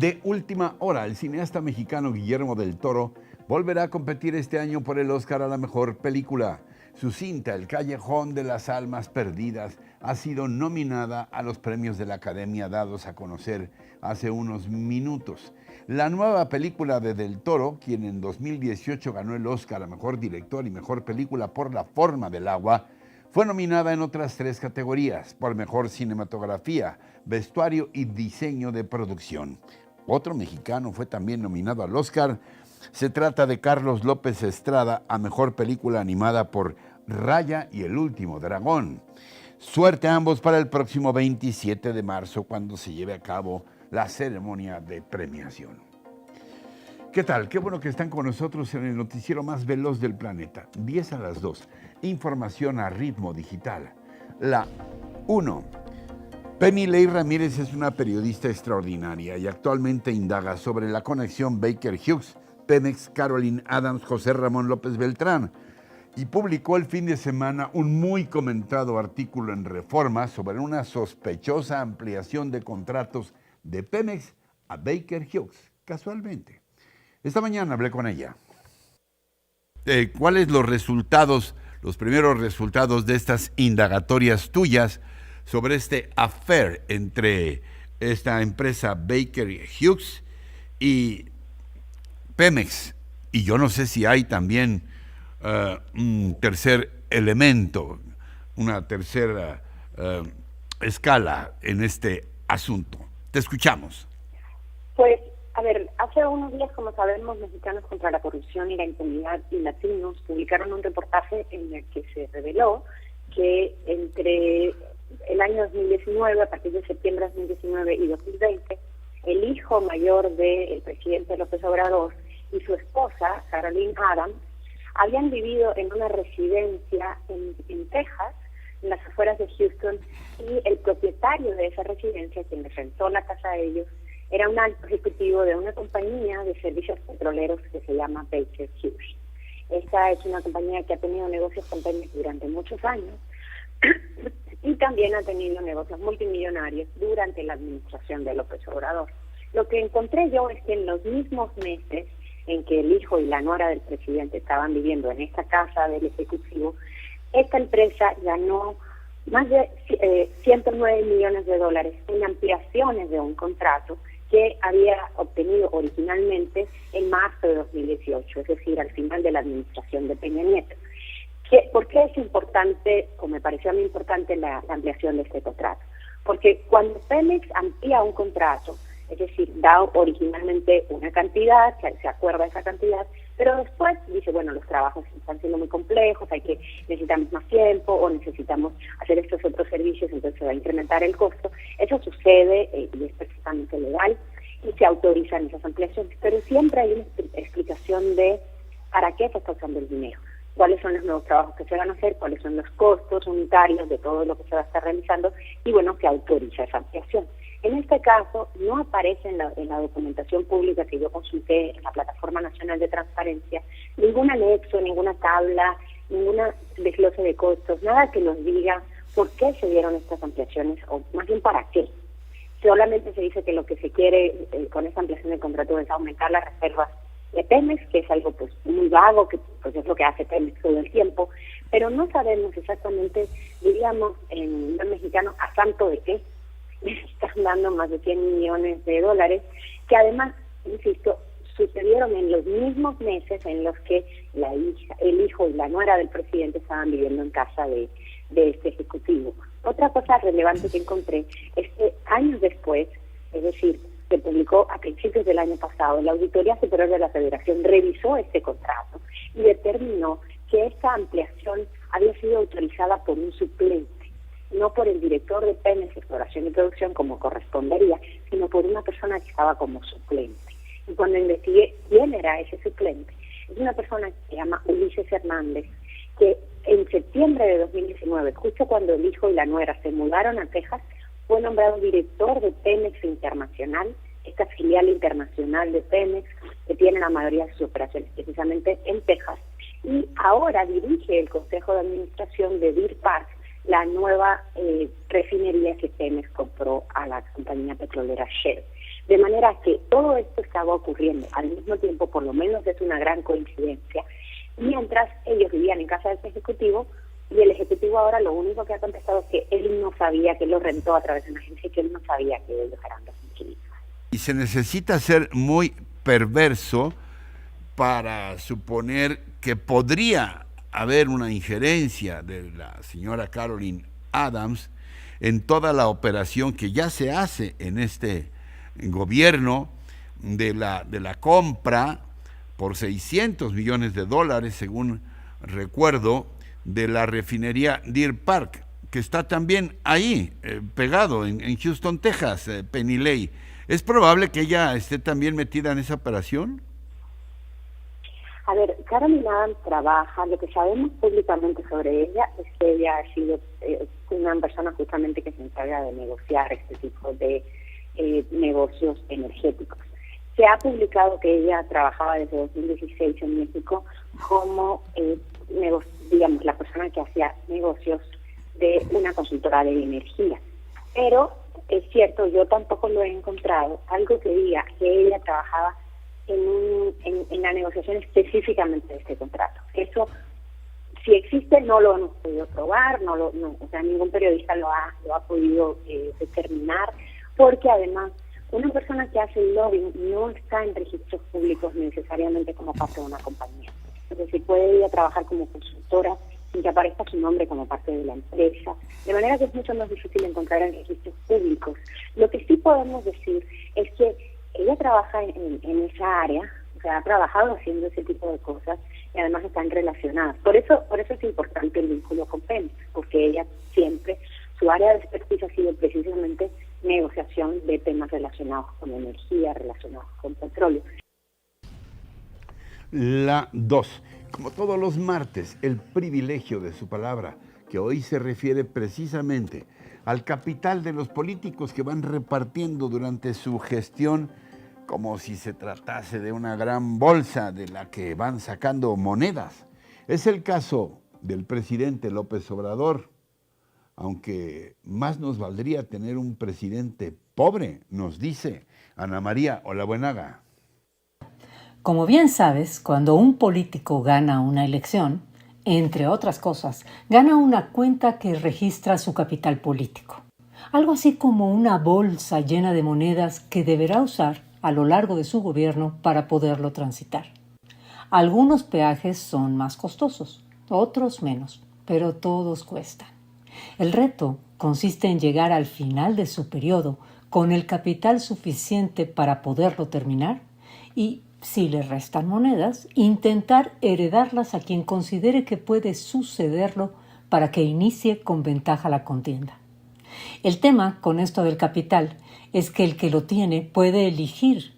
De última hora, el cineasta mexicano Guillermo del Toro volverá a competir este año por el Oscar a la mejor película. Su cinta, El Callejón de las Almas Perdidas, ha sido nominada a los premios de la Academia dados a conocer hace unos minutos. La nueva película de Del Toro, quien en 2018 ganó el Oscar a mejor director y mejor película por La Forma del Agua, fue nominada en otras 3 categorías, por mejor cinematografía, vestuario y diseño de producción. Otro mexicano fue también nominado al Oscar. Se trata de Carlos López Estrada a mejor película animada por Raya y el último dragón. Suerte a ambos para el próximo 27 de marzo, cuando se lleve a cabo la ceremonia de premiación. ¿Qué tal? Qué bueno que están con nosotros en el noticiero más veloz del planeta. 10 a las 2. Información a ritmo digital. La 1. Penny Ley Ramírez es una periodista extraordinaria y actualmente indaga sobre la conexión Baker Hughes, Pemex, Caroline Adams, José Ramón López Beltrán, y publicó el fin de semana un muy comentado artículo en Reforma sobre una sospechosa ampliación de contratos de Pemex a Baker Hughes, casualmente. Esta mañana hablé con ella. ¿Cuáles los primeros resultados de estas indagatorias tuyas sobre este affair entre esta empresa Baker Hughes y Pemex? Y yo no sé si hay también un tercer elemento, una tercera escala en este asunto. Te escuchamos. Pues, a ver, hace unos días, como sabemos, Mexicanos contra la Corrupción y la Impunidad y Latinos publicaron un reportaje en el que se reveló que entre el año 2019, a partir de septiembre de 2019 y 2020, el hijo mayor del presidente López Obrador y su esposa, Caroline Adams, habían vivido en una residencia en Texas, en las afueras de Houston, y el propietario de esa residencia, quien les rentó la casa a ellos, era un alto ejecutivo de una compañía de servicios petroleros que se llama Baker Hughes. Esta es una compañía que ha tenido negocios con Pemex durante muchos años y también ha tenido negocios multimillonarios durante la administración de López Obrador. Lo que encontré yo es que en los mismos meses en que el hijo y la nuera del presidente estaban viviendo en esta casa del ejecutivo, esta empresa ganó más de 109 millones de dólares en ampliaciones de un contrato que había obtenido originalmente en marzo de 2018, es decir, al final de la administración de Peña Nieto. ¿Por qué es importante, o me pareció a mí importante, la ampliación de este contrato? Porque cuando Pemex amplía un contrato, es decir, da originalmente una cantidad, se acuerda esa cantidad, pero después dice, bueno, los trabajos están siendo muy complejos, necesitamos más tiempo o necesitamos hacer estos otros servicios, entonces se va a incrementar el costo. Eso sucede y es perfectamente legal y se autorizan esas ampliaciones, pero siempre hay una explicación de para qué se está usando el dinero, cuáles son los nuevos trabajos que se van a hacer, cuáles son los costos unitarios de todo lo que se va a estar realizando y bueno, se autoriza esa ampliación. En este caso, no aparece en la documentación pública que yo consulté en la Plataforma Nacional de Transparencia ningún anexo, ninguna tabla, ninguna desglose de costos, nada que nos diga por qué se dieron estas ampliaciones o más bien para qué. Solamente se dice que lo que se quiere con esta ampliación del contrato es aumentar las reservas de Pemex, que es algo pues muy vago, que pues es lo que hace Pemex todo el tiempo, pero no sabemos exactamente, diríamos en buen mexicano, a santo de qué están dando más de 100 millones de dólares, que además, insisto, sucedieron en los mismos meses en los que el hijo y la nuera del presidente estaban viviendo en casa de este ejecutivo. Otra cosa relevante que encontré es que años después, es decir, se publicó a principios del año pasado, la Auditoría Superior de la Federación revisó este contrato y determinó que esta ampliación había sido autorizada por un suplente, no por el director de Pemex Exploración y Producción como correspondería, sino por una persona que estaba como suplente. Y cuando investigué quién era ese suplente, es una persona que se llama Ulises Hernández, que en septiembre de 2019, justo cuando el hijo y la nuera se mudaron a Texas, fue nombrado director de Pemex Internacional, esta filial internacional de Pemex, que tiene la mayoría de sus operaciones precisamente en Texas, y ahora dirige el Consejo de Administración de Deer Park, la nueva refinería que Pemex compró a la compañía petrolera Shell. De manera que todo esto estaba ocurriendo al mismo tiempo, por lo menos es una gran coincidencia, mientras ellos vivían en casa de ese ejecutivo, y el ejecutivo ahora lo único que ha contestado es que él no sabía, que lo rentó a través de una agencia, y que él no sabía que ellos eran los inquilinos. Y se necesita ser muy perverso para suponer que podría haber una injerencia de la señora Caroline Adams en toda la operación que ya se hace en este gobierno de la compra por $600 millones, según recuerdo, de la refinería Deer Park, que está también ahí, pegado en Houston, Texas, Penny Lane. ¿Es probable que ella esté también metida en esa operación? A ver, Caroline Adams trabaja, lo que sabemos públicamente sobre ella es que ella ha sido una persona justamente que se encarga de negociar este tipo de negocios energéticos. Se ha publicado que ella trabajaba desde 2016 en México como, digamos, la persona que hacía negocios de una consultora de energía. Pero es cierto, yo tampoco lo he encontrado, algo que diga que ella trabajaba en la negociación específicamente de este contrato. Eso, si existe, no lo hemos podido probar, o sea, ningún periodista lo ha podido determinar, porque además una persona que hace el lobbying no está en registros públicos necesariamente como parte de una compañía. Es decir, puede ir a trabajar como consultora sin que aparezca su nombre como parte de la empresa, de manera que es mucho más difícil encontrar en registros públicos. Lo que sí podemos decir es que ella trabaja en esa área, o sea, ha trabajado haciendo ese tipo de cosas y además están relacionadas. Por eso es importante el vínculo con Pemex, porque ella siempre, su área de expertise ha sido precisamente negociación de temas relacionados con energía, relacionados con petróleo. La 2. Como todos los martes, el privilegio de su palabra, que hoy se refiere precisamente al capital de los políticos que van repartiendo durante su gestión como si se tratase de una gran bolsa de la que van sacando monedas. Es el caso del presidente López Obrador, aunque más nos valdría tener un presidente pobre, nos dice Ana María Olabuenaga. Como bien sabes, cuando un político gana una elección, entre otras cosas, gana una cuenta que registra su capital político. Algo así como una bolsa llena de monedas que deberá usar a lo largo de su gobierno para poderlo transitar. Algunos peajes son más costosos, otros menos, pero todos cuestan. El reto consiste en llegar al final de su periodo con el capital suficiente para poderlo terminar y, si le restan monedas, intentar heredarlas a quien considere que puede sucederlo para que inicie con ventaja la contienda. El tema con esto del capital es que el que lo tiene puede elegir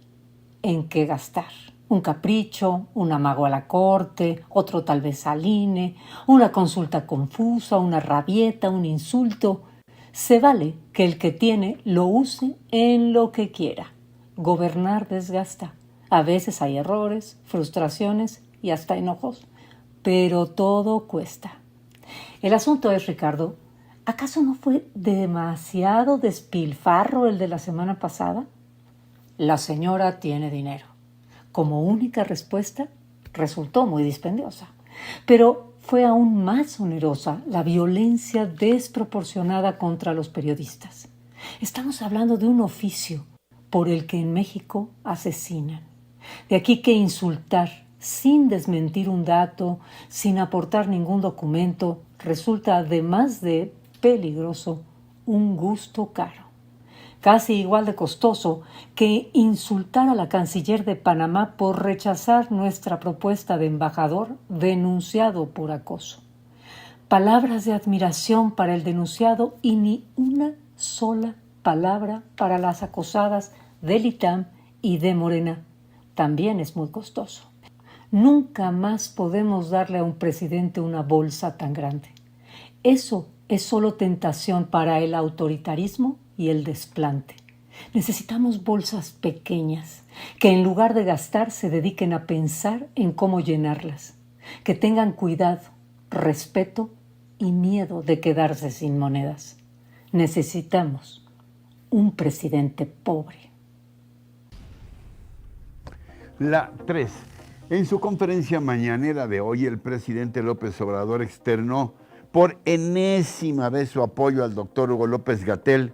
en qué gastar. Un capricho, un amago a la corte, otro tal vez al INE, una consulta confusa, una rabieta, un insulto. Se vale que el que tiene lo use en lo que quiera. Gobernar desgasta. A veces hay errores, frustraciones y hasta enojos, pero todo cuesta. El asunto es, Ricardo, ¿acaso no fue demasiado despilfarro el de la semana pasada? La señora tiene dinero. Como única respuesta, resultó muy dispendiosa, pero fue aún más onerosa la violencia desproporcionada contra los periodistas. Estamos hablando de un oficio por el que en México asesinan. De aquí que insultar sin desmentir un dato, sin aportar ningún documento, resulta, además de peligroso, un gusto caro. Casi igual de costoso que insultar a la canciller de Panamá por rechazar nuestra propuesta de embajador denunciado por acoso. Palabras de admiración para el denunciado y ni una sola palabra para las acosadas del ITAM y de Morena. También es muy costoso. Nunca más podemos darle a un presidente una bolsa tan grande. Eso es solo tentación para el autoritarismo y el desplante. Necesitamos bolsas pequeñas, que en lugar de gastar se dediquen a pensar en cómo llenarlas, que tengan cuidado, respeto y miedo de quedarse sin monedas. Necesitamos un presidente pobre. La 3. En su conferencia mañanera de hoy, el presidente López Obrador externó por enésima vez su apoyo al doctor Hugo López-Gatell,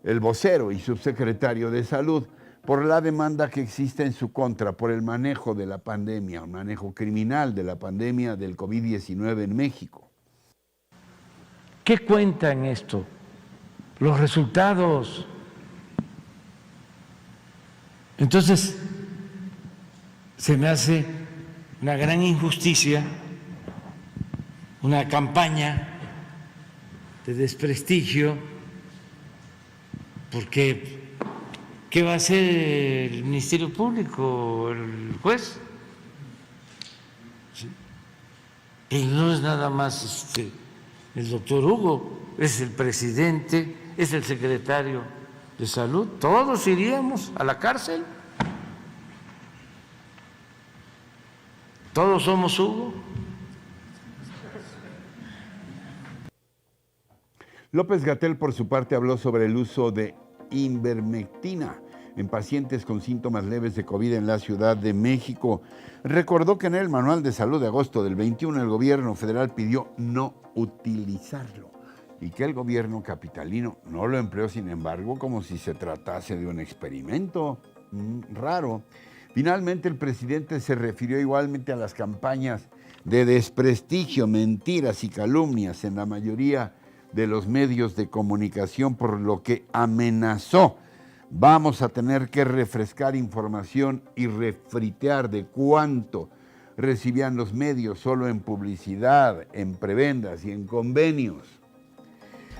el vocero y subsecretario de Salud, por la demanda que existe en su contra por el manejo de la pandemia, un manejo criminal de la pandemia del COVID-19 en México. ¿Qué cuenta en esto? Los resultados. Entonces, se me hace una gran injusticia, una campaña de desprestigio, porque ¿qué va a hacer el Ministerio Público, el juez? ¿Sí? Y no es nada más el doctor Hugo, es el presidente, es el secretario de Salud, todos iríamos a la cárcel. Todos somos Hugo. López-Gatell, por su parte, habló sobre el uso de ivermectina en pacientes con síntomas leves de COVID en la Ciudad de México. Recordó que en el Manual de Salud de agosto del 21 el gobierno federal pidió no utilizarlo y que el gobierno capitalino no lo empleó, sin embargo, como si se tratase de un experimento raro. Finalmente, el presidente se refirió igualmente a las campañas de desprestigio, mentiras y calumnias en la mayoría de los medios de comunicación, por lo que amenazó: vamos a tener que refrescar información y refritear de cuánto recibían los medios solo en publicidad, en prebendas y en convenios.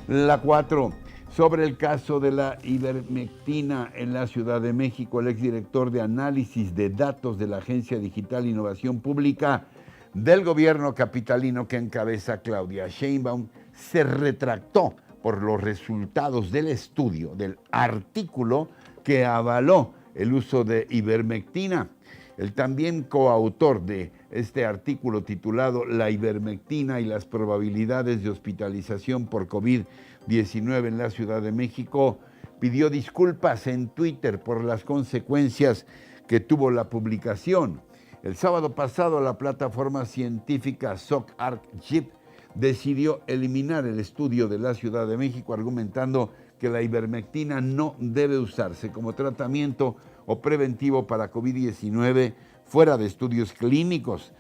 La 4. Sobre el caso de la ivermectina en la Ciudad de México, el exdirector de análisis de datos de la Agencia Digital e Innovación Pública del gobierno capitalino que encabeza Claudia Sheinbaum se retractó por los resultados del estudio, del artículo que avaló el uso de ivermectina. El también coautor de este artículo titulado La ivermectina y las probabilidades de hospitalización por COVID-19 en la Ciudad de México pidió disculpas en Twitter por las consecuencias que tuvo la publicación. El sábado pasado, la plataforma científica SocArcGIP decidió eliminar el estudio de la Ciudad de México, argumentando que la ivermectina no debe usarse como tratamiento o preventivo para COVID-19 fuera de estudios clínicos.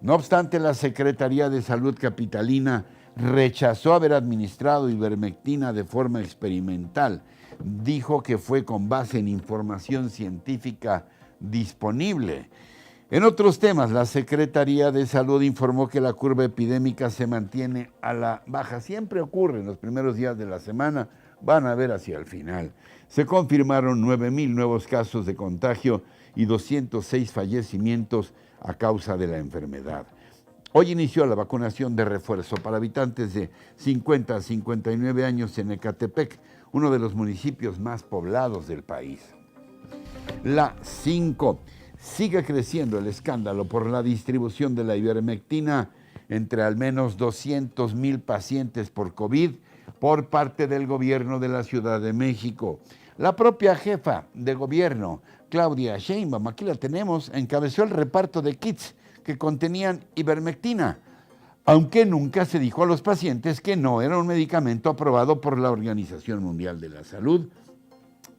No obstante, la Secretaría de Salud capitalina rechazó haber administrado ivermectina de forma experimental. Dijo que fue con base en información científica disponible. En otros temas, la Secretaría de Salud informó que la curva epidémica se mantiene a la baja. Siempre ocurre en los primeros días de la semana, van a ver hacia el final. Se confirmaron 9,000 nuevos casos de contagio y 206 fallecimientos a causa de la enfermedad. Hoy inició la vacunación de refuerzo para habitantes de 50 a 59 años en Ecatepec, uno de los municipios más poblados del país. La 5. Sigue creciendo el escándalo por la distribución de la ivermectina entre al menos 200,000 pacientes por COVID por parte del gobierno de la Ciudad de México. La propia jefa de gobierno, Claudia Sheinbaum, aquí la tenemos, encabezó el reparto de kits que contenían ivermectina, aunque nunca se dijo a los pacientes que no era un medicamento aprobado por la Organización Mundial de la Salud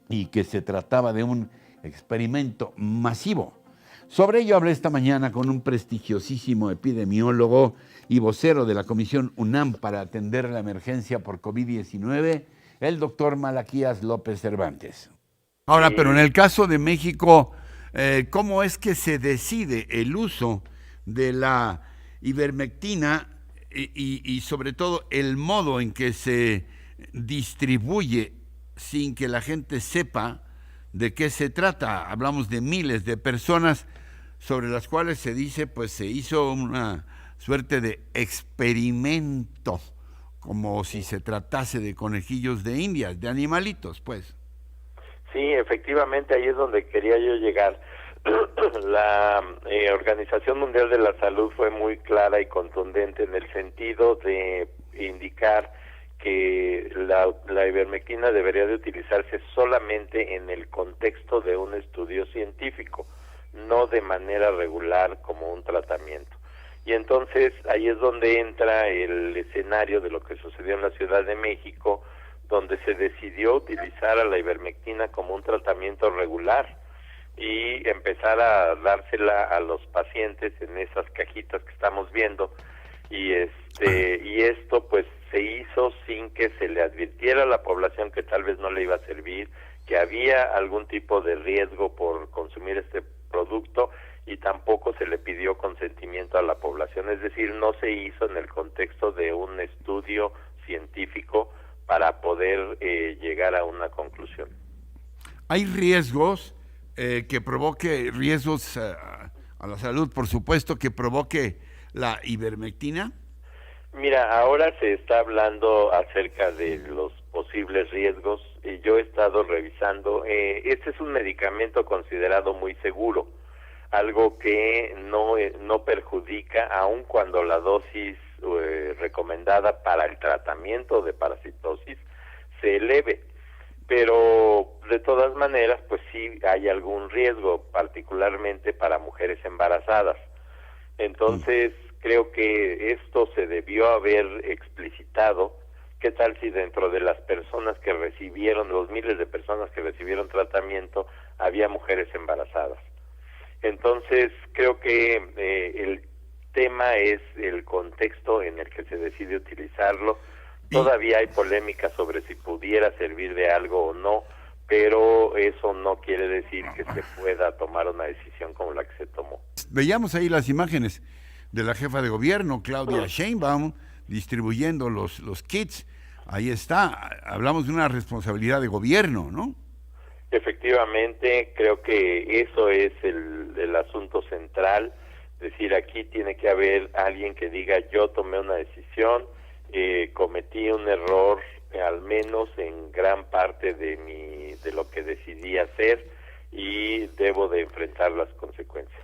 y que se trataba de un experimento masivo. Sobre ello hablé esta mañana con un prestigiosísimo epidemiólogo y vocero de la Comisión UNAM para atender la emergencia por COVID-19, el doctor Malaquías López Cervantes. Ahora, pero en el caso de México, ¿cómo es que se decide el uso de la ivermectina y sobre todo el modo en que se distribuye sin que la gente sepa de qué se trata? Hablamos de miles de personas sobre las cuales se dice, pues se hizo una suerte de experimento, como si se tratase de conejillos de Indias, de animalitos, pues. Sí, efectivamente, ahí es donde quería yo llegar. La Organización Mundial de la Salud fue muy clara y contundente en el sentido de indicar que la ivermectina debería de utilizarse solamente en el contexto de un estudio científico. no de manera regular como un tratamiento. Y entonces ahí es donde entra el escenario de lo que sucedió en la Ciudad de México, donde se decidió utilizar a la ivermectina como un tratamiento regular y empezar a dársela a los pacientes en esas cajitas que estamos viendo, y esto pues se hizo sin que se le advirtiera a la población que tal vez no le iba a servir, que había algún tipo de riesgo por consumir este producto, y tampoco se le pidió consentimiento a la población, es decir, no se hizo en el contexto de un estudio científico para poder llegar a una conclusión. ¿Hay riesgos que provoque riesgos a la salud, por supuesto, que provoque la ivermectina? Mira, ahora se está hablando acerca de los posibles riesgos, y yo he estado revisando. Este es un medicamento considerado muy seguro, algo que no perjudica, aun cuando la dosis recomendada para el tratamiento de parasitosis se eleve, pero de todas maneras pues sí hay algún riesgo, particularmente para mujeres embarazadas. Entonces creo que esto se debió haber explicitado. ¿Qué tal si dentro de las personas que recibieron, los miles de personas que recibieron tratamiento, había mujeres embarazadas? Entonces creo que el tema es el contexto en el que se decide utilizarlo. Todavía hay polémica sobre si pudiera servir de algo o no, pero eso no quiere decir que se pueda tomar una decisión como la que se tomó. Veíamos ahí las imágenes de la jefa de gobierno, Claudia Sheinbaum, distribuyendo los kits. Ahí está, hablamos de una responsabilidad de gobierno, ¿no? Efectivamente, creo que eso es el asunto central. Es decir, aquí tiene que haber alguien que diga: yo tomé una decisión, cometí un error, al menos en gran parte de lo que decidí hacer, y debo de enfrentar las consecuencias.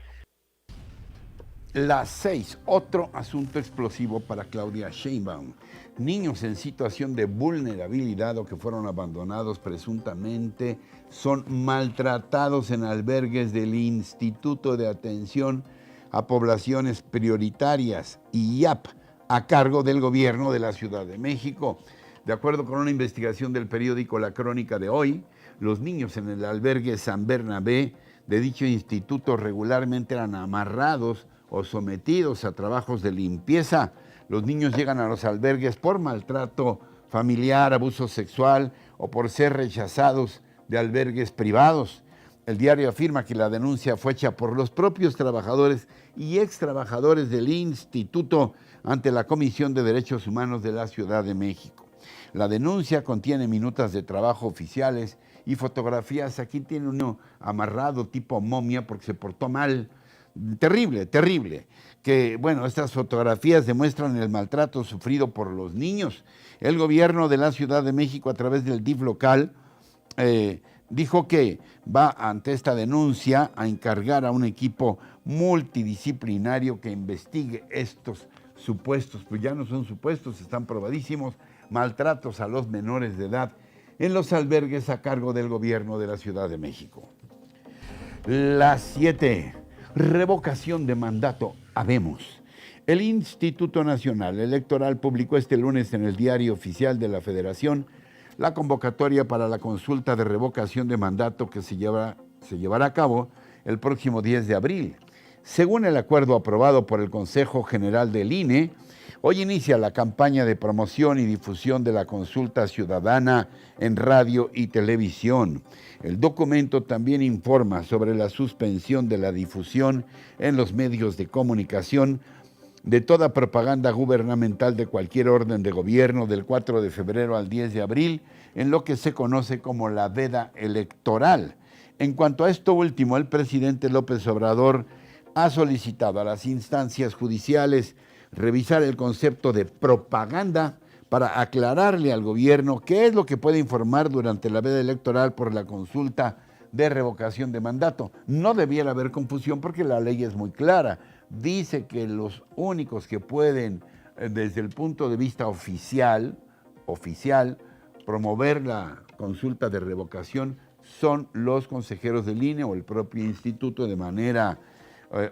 Las 6, otro asunto explosivo para Claudia Sheinbaum. Niños en situación de vulnerabilidad o que fueron abandonados presuntamente son maltratados en albergues del Instituto de Atención a Poblaciones Prioritarias, IAP, a cargo del gobierno de la Ciudad de México. De acuerdo con una investigación del periódico La Crónica de hoy, los niños en el albergue San Bernabé de dicho instituto regularmente eran amarrados o sometidos a trabajos de limpieza. Los niños llegan a los albergues por maltrato familiar, abuso sexual o por ser rechazados de albergues privados. El diario afirma que la denuncia fue hecha por los propios trabajadores y extrabajadores del instituto ante la Comisión de Derechos Humanos de la Ciudad de México. La denuncia contiene minutas de trabajo oficiales y fotografías. Aquí tiene uno amarrado tipo momia porque se portó mal. Terrible, terrible. Que, bueno, estas fotografías demuestran el maltrato sufrido por los niños. El gobierno de la Ciudad de México, a través del DIF local, dijo que va ante esta denuncia a encargar a un equipo multidisciplinario que investigue estos supuestos, pues ya no son supuestos, están probadísimos, maltratos a los menores de edad en los albergues a cargo del gobierno de la Ciudad de México. Las 7. Revocación de mandato. Habemos. El Instituto Nacional Electoral publicó este lunes en el Diario Oficial de la Federación la convocatoria para la consulta de revocación de mandato que se llevará a cabo el próximo 10 de abril. Según el acuerdo aprobado por el Consejo General del INE, hoy inicia la campaña de promoción y difusión de la consulta ciudadana en radio y televisión. El documento también informa sobre la suspensión de la difusión en los medios de comunicación de toda propaganda gubernamental de cualquier orden de gobierno del 4 de febrero al 10 de abril, en lo que se conoce como la veda electoral. En cuanto a esto último, el presidente López Obrador ha solicitado a las instancias judiciales revisar el concepto de propaganda para aclararle al gobierno qué es lo que puede informar durante la veda electoral por la consulta de revocación de mandato. No debiera haber confusión porque la ley es muy clara. Dice que los únicos que pueden, desde el punto de vista oficial, promover la consulta de revocación son los consejeros del INE o el propio instituto de manera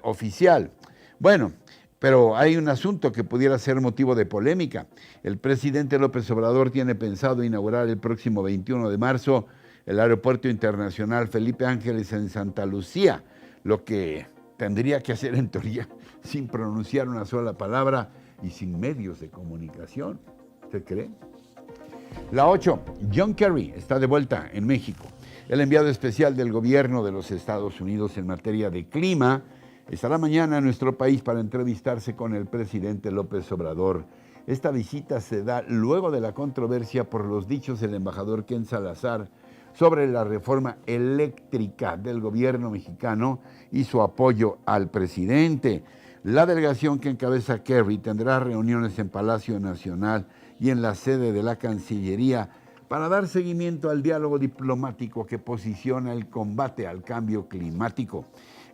oficial. Bueno, pero hay un asunto que pudiera ser motivo de polémica. El presidente López Obrador tiene pensado inaugurar el próximo 21 de marzo el Aeropuerto Internacional Felipe Ángeles en Santa Lucía, lo que tendría que hacer en teoría sin pronunciar una sola palabra y sin medios de comunicación. ¿Usted cree? La 8. John Kerry está de vuelta en México. El enviado especial del gobierno de los Estados Unidos en materia de clima estará mañana en nuestro país para entrevistarse con el presidente López Obrador. Esta visita se da luego de la controversia por los dichos del embajador Ken Salazar sobre la reforma eléctrica del gobierno mexicano y su apoyo al presidente. La delegación que encabeza Kerry tendrá reuniones en Palacio Nacional y en la sede de la Cancillería para dar seguimiento al diálogo diplomático que posiciona el combate al cambio climático.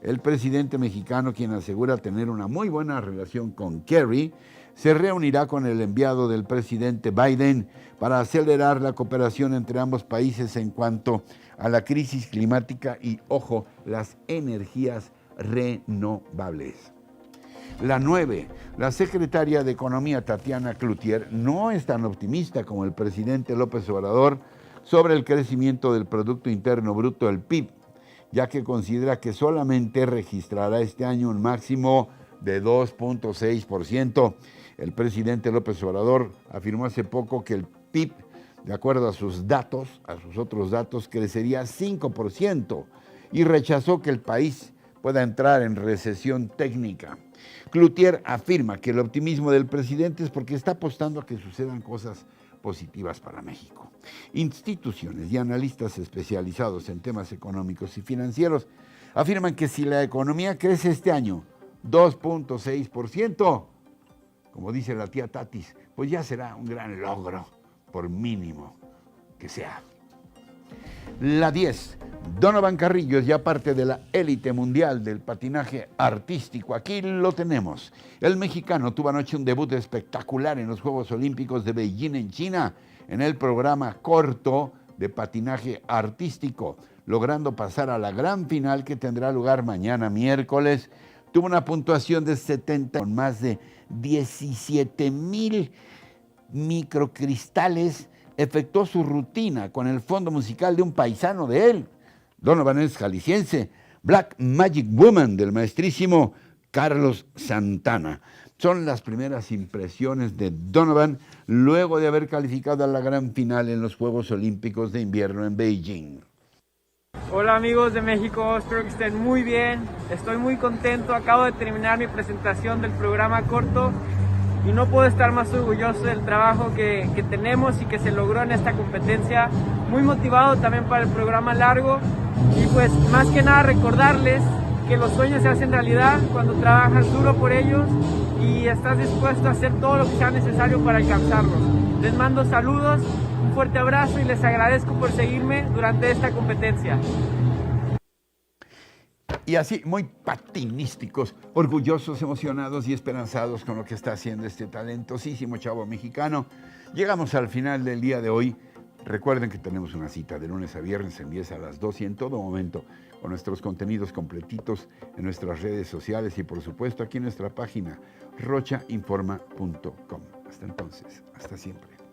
El presidente mexicano, quien asegura tener una muy buena relación con Kerry, se reunirá con el enviado del presidente Biden para acelerar la cooperación entre ambos países en cuanto a la crisis climática y, ojo, las energías renovables. La 9. La secretaria de Economía, Tatiana Cloutier, no es tan optimista como el presidente López Obrador sobre el crecimiento del Producto Interno Bruto, el PIB, ya que considera que solamente registrará este año un máximo de 2.6%. El presidente López Obrador afirmó hace poco que el PIB, de acuerdo a sus datos, a sus otros datos, crecería 5% y rechazó que el país pueda entrar en recesión técnica. Cloutier afirma que el optimismo del presidente es porque está apostando a que sucedan cosas positivas para México. Instituciones y analistas especializados en temas económicos y financieros afirman que si la economía crece este año 2.6%, como dice la tía Tatis, pues ya será un gran logro, por mínimo que sea. La 10. Donovan Carrillo es ya parte de la élite mundial del patinaje artístico. Aquí lo tenemos. El mexicano tuvo anoche un debut espectacular en los Juegos Olímpicos de Beijing en China, en el programa corto de patinaje artístico, logrando pasar a la gran final que tendrá lugar mañana miércoles. Tuvo una puntuación de 70 con más de 17,000 microcristales. Efectuó su rutina con el fondo musical de un paisano de él. Donovan es jalisciense, Black Magic Woman del maestrísimo Carlos Santana. Son las primeras impresiones de Donovan luego de haber calificado a la gran final en los Juegos Olímpicos de Invierno en Beijing. Hola amigos de México, espero que estén muy bien. Estoy muy contento, acabo de terminar mi presentación del programa corto y no puedo estar más orgulloso del trabajo que tenemos y que se logró en esta competencia. Muy motivado también para el programa largo y pues más que nada recordarles que los sueños se hacen realidad cuando trabajas duro por ellos y estás dispuesto a hacer todo lo que sea necesario para alcanzarlos. Les mando saludos, un fuerte abrazo y les agradezco por seguirme durante esta competencia. Y así, muy patinísticos, orgullosos, emocionados y esperanzados con lo que está haciendo este talentosísimo chavo mexicano. Llegamos al final del día de hoy. Recuerden que tenemos una cita de lunes a viernes en 10 a las 2 y en todo momento con nuestros contenidos completitos en nuestras redes sociales y por supuesto aquí en nuestra página rochainforma.com. Hasta entonces, hasta siempre.